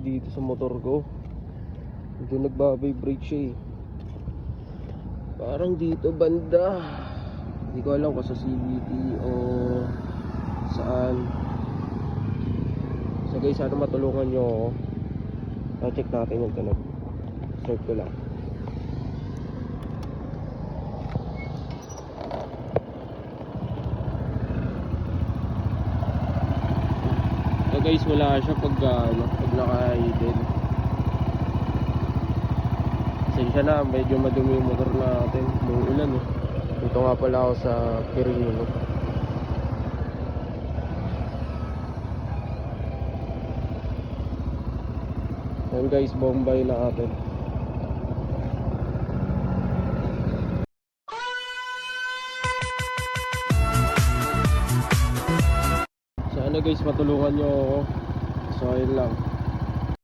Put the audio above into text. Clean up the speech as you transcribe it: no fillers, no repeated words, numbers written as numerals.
Dito sa motor ko medyo nagbabibrate siya eh. Parang dito banda, hindi ko alam kung sa CVT o saan. So guys, sana matulungan nyo ako. Check natin yung tunog. Start ko lang. So guys, wala siya pag naka-idle. Pasensya na, medyo madumi yung motor natin. Umuulan eh. Dito nga pala ako sa Quirino. Ayan guys, Bombay na atin. Sana guys matulungan nyo ako. So ayun lang.